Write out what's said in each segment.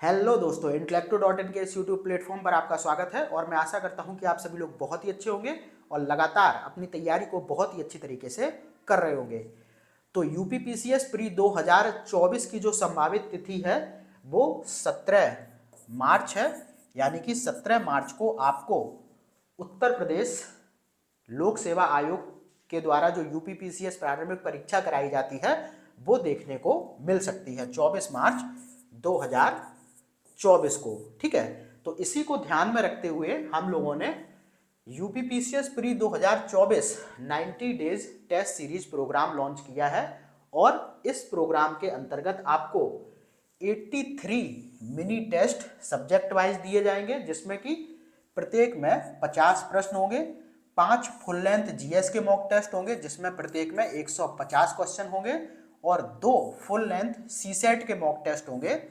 Hello दोस्तों, इंटेलेक्टो.इन के इस यूट्यूब प्लेटफॉर्म पर आपका स्वागत है और मैं आशा करता हूं कि आप सभी लोग बहुत ही अच्छे होंगे और लगातार अपनी तैयारी को बहुत ही अच्छी तरीके से कर रहे होंगे। तो यूपीपीसीएस प्री 2024 की जो संभावित तिथि है वो 17 मार्च है। यानी कि 17 मार्च को आपको उत्तर प्रदेश लोक सेवा आयोग के द्वारा जो यूपीपीसीएस प्रारंभिक परीक्षा कराई जाती है वो देखने को मिल सकती है 24 मार्च 2024 को। ठीक है, तो इसी को ध्यान में रखते हुए हम लोगों ने UPPCS pre 2024 90 days test series programme launch किया है और इस प्रोग्राम के अंतर्गत आपको 83 मिनी टेस्ट सब्जेक्ट वाइज दिए जाएंगे, जिसमें कि प्रत्येक में 50 प्रश्न होंगे, 5 फुल लेंथ जीएस के मॉक टेस्ट होंगे जिसमें प्रत्येक में 150 क्वेश्चन होंगे और 2 फुल लेंथ सीसेट के मॉक टेस्ट होंगे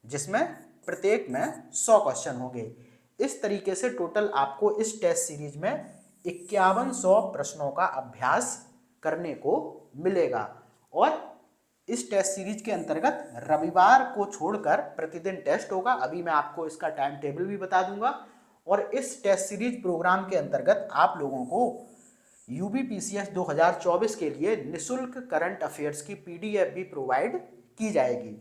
जिसमें प्रत्येक में 100 क्वेश्चन होंगे। इस तरीके से टोटल आपको इस टेस्ट सीरीज में 5100 प्रश्नों का अभ्यास करने को मिलेगा और इस टेस्ट सीरीज के अंतर्गत रविवार को छोड़कर प्रतिदिन टेस्ट होगा। अभी मैं आपको इसका टाइम टेबल भी बता दूंगा और इस टेस्ट सीरीज प्रोग्राम के अंतर्गत आप लोगों को यूपीपीसीएस 2024 के लिए निशुल्क करंट अफेयर्स की पीडीएफ भी प्रोवाइड की जाएगी।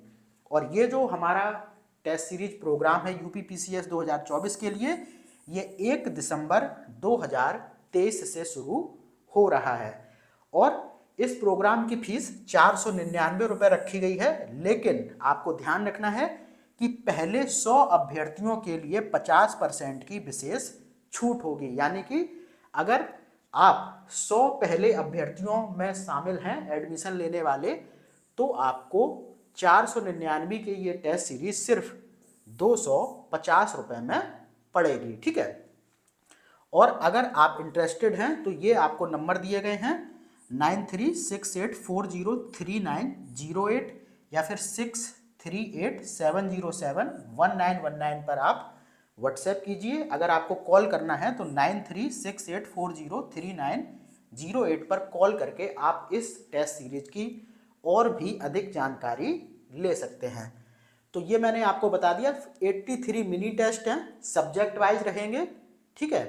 और ये जो हमारा टेस्ट सीरीज प्रोग्राम है यूपीपीसीएस 2024 के लिए, ये 1 दिसंबर 2023 से शुरू हो रहा है और इस प्रोग्राम की फीस 499 रुपये रखी गई है। लेकिन आपको ध्यान रखना है कि पहले 100 अभ्यर्थियों के लिए 50% की विशेष छूट होगी। यानी कि अगर आप 100 पहले अभ्यर्थियों में शामिल हैं एडमिशन लेने वाले, तो आपको 499 की ये टेस्ट सीरीज सिर्फ 250 रुपये में पड़ेगी। ठीक है, और अगर आप इंटरेस्टेड हैं तो ये आपको नंबर दिए गए हैं 9368403908 या फिर 6387071919 पर आप व्हाट्सएप कीजिए। अगर आपको कॉल करना है तो 9368403908 पर कॉल करके आप इस टेस्ट सीरीज की और भी अधिक जानकारी ले सकते हैं। तो ये मैंने आपको बता दिया, 83 मिनी टेस्ट हैं, सब्जेक्ट वाइज रहेंगे। ठीक है,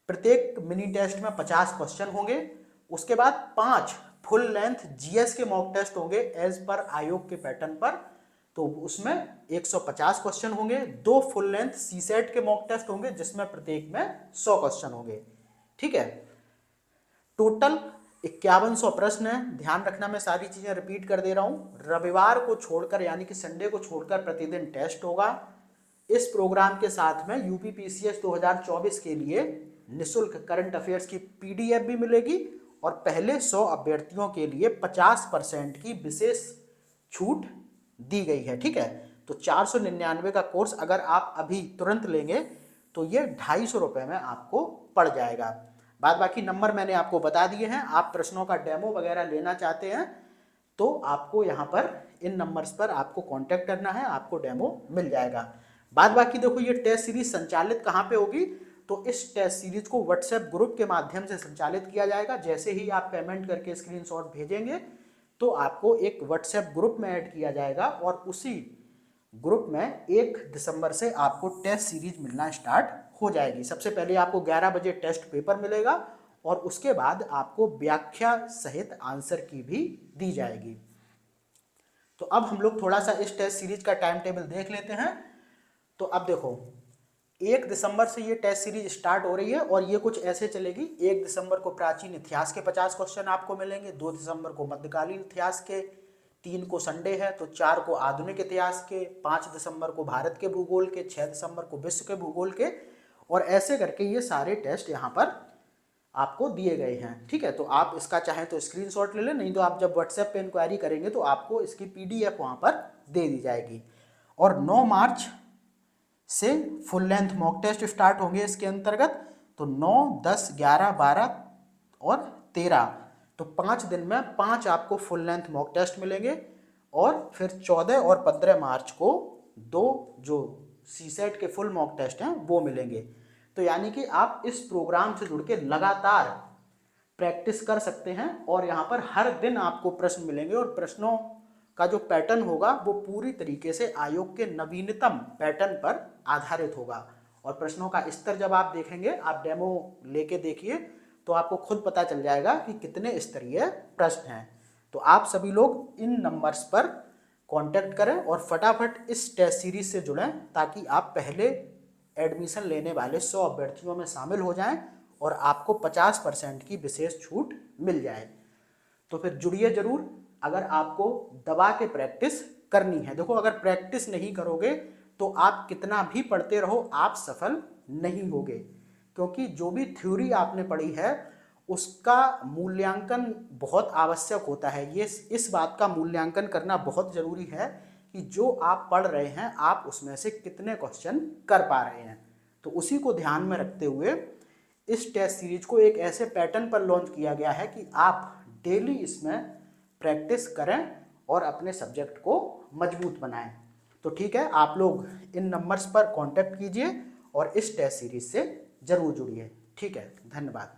प्रत्येक मिनी टेस्ट में 50 क्वेश्चन होंगे। उसके बाद 5 फुल लेंथ जीएस के मॉक टेस्ट होंगे एज पर आयोग के पैटर्न पर, तो उसमें 150 क्वेश्चन होंगे। 2 फुल लेंथ सीसेट के मॉक टेस्ट होंगे जिसमें प्रत्येक में 100 क्वेश्चन होंगे। ठीक है, टोटल 5100 प्रश्न है। ध्यान रखना, मैं सारी चीजें रिपीट कर दे रहा हूं। रविवार को छोड़कर यानी कि संडे को छोड़कर प्रतिदिन टेस्ट होगा। इस प्रोग्राम के साथ में यूपीपीसीएस 2024 के लिए निशुल्क करंट अफेयर्स की पीडीएफ भी मिलेगी और पहले 100 अभ्यर्थियों के लिए 50% की विशेष छूट दी गई है। ठीक है, तो 499 का कोर्स अगर आप अभी तुरंत लेंगे तो ये 250 रुपये में आपको पड़ जाएगा। बाद बाकी नंबर मैंने आपको बता दिए हैं। आप प्रश्नों का डेमो वगैरह लेना चाहते हैं तो आपको यहाँ पर इन नंबर्स पर आपको कांटेक्ट करना है, आपको डेमो मिल जाएगा। बाद बाकी देखो, ये टेस्ट सीरीज संचालित कहाँ पे होगी, तो इस टेस्ट सीरीज को व्हाट्सएप ग्रुप के माध्यम से संचालित किया जाएगा। जैसे ही आप पेमेंट करके स्क्रीनशॉट भेजेंगे तो आपको एक व्हाट्सएप ग्रुप में ऐड किया जाएगा और उसी ग्रुप में 1 दिसंबर से आपको टेस्ट सीरीज मिलना स्टार्ट हो जाएगी। सबसे पहले आपको 11 बजे टेस्ट पेपर मिलेगा और उसके बाद आपको व्याख्या सहित आंसर की भी दी जाएगी। तो अब हम लोग थोड़ा सा इस टेस्ट सीरीज का टाइम टेबल देख लेते हैं। तो अब देखो, 1 दिसंबर से ये टेस्ट सीरीज स्टार्ट हो रही है और ये कुछ ऐसे चलेगी। 1 दिसंबर को प्राचीन इतिहास के 50 क्वेश्चन आपको मिलेंगे, 2 दिसंबर को मध्यकालीन इतिहास के, 3 को संडे है तो 4 को आधुनिक इतिहास के, 5 दिसंबर को भारत के भूगोल के, 6 दिसंबर को विश्व के भूगोल के, और ऐसे करके ये सारे टेस्ट यहाँ पर आपको दिए गए हैं। ठीक है, तो आप इसका चाहें तो स्क्रीनशॉट ले लें, नहीं तो आप जब व्हाट्सएप पे इंक्वायरी करेंगे तो आपको इसकी पीडीएफ वहाँ पर दे दी जाएगी। और 9 मार्च से full length mock test start होंगे इसके अंतर्गत। तो 9, 10, 11, 12 और 13, तो 5 दिन में 5 आपको फुल लेंथ मॉक टेस्ट मिलेंगे और फिर 14 और 15 मार्च को 2 जो सीसेट के फुल मॉक टेस्ट हैं वो मिलेंगे। तो यानी कि आप इस प्रोग्राम से जुड़ के लगातार प्रैक्टिस कर सकते हैं और यहाँ पर हर दिन आपको प्रश्न मिलेंगे और प्रश्नों का जो पैटर्न होगा वो पूरी तरीके से आयोग के नवीनतम पैटर्न पर आधारित होगा। और प्रश्नों का स्तर जब आप देखेंगे, आप डेमो लेके देखिए तो आपको खुद पता चल जाएगा कि कितने स्तरीय प्रश्न हैं। तो आप सभी लोग इन नंबर्स पर कांटेक्ट करें और फटाफट इस टेस्ट सीरीज से जुड़ें ताकि आप पहले एडमिशन लेने वाले 100 अभ्यर्थियों में शामिल हो जाएं और आपको 50% की विशेष छूट मिल जाए। तो फिर जुड़िए जरूर। अगर आपको दबा के प्रैक्टिस करनी है, देखो अगर प्रैक्टिस नहीं करोगे तो आप कितना भी पढ़ते रहो आप सफल नहीं होगे, क्योंकि जो भी थ्योरी आपने पढ़ी है उसका मूल्यांकन बहुत आवश्यक होता है। ये इस बात का मूल्यांकन करना बहुत जरूरी है कि जो आप पढ़ रहे हैं आप उसमें से कितने क्वेश्चन कर पा रहे हैं। तो उसी को ध्यान में रखते हुए इस टेस्ट सीरीज को एक ऐसे पैटर्न पर लॉन्च किया गया है कि आप डेली इसमें प्रैक्टिस करें और अपने सब्जेक्ट को मजबूत बनाएं। तो ठीक है, आप लोग इन नंबर्स पर कांटेक्ट कीजिए और इस टेस्ट सीरीज से जरूर जुड़िए। ठीक है, धन्यवाद।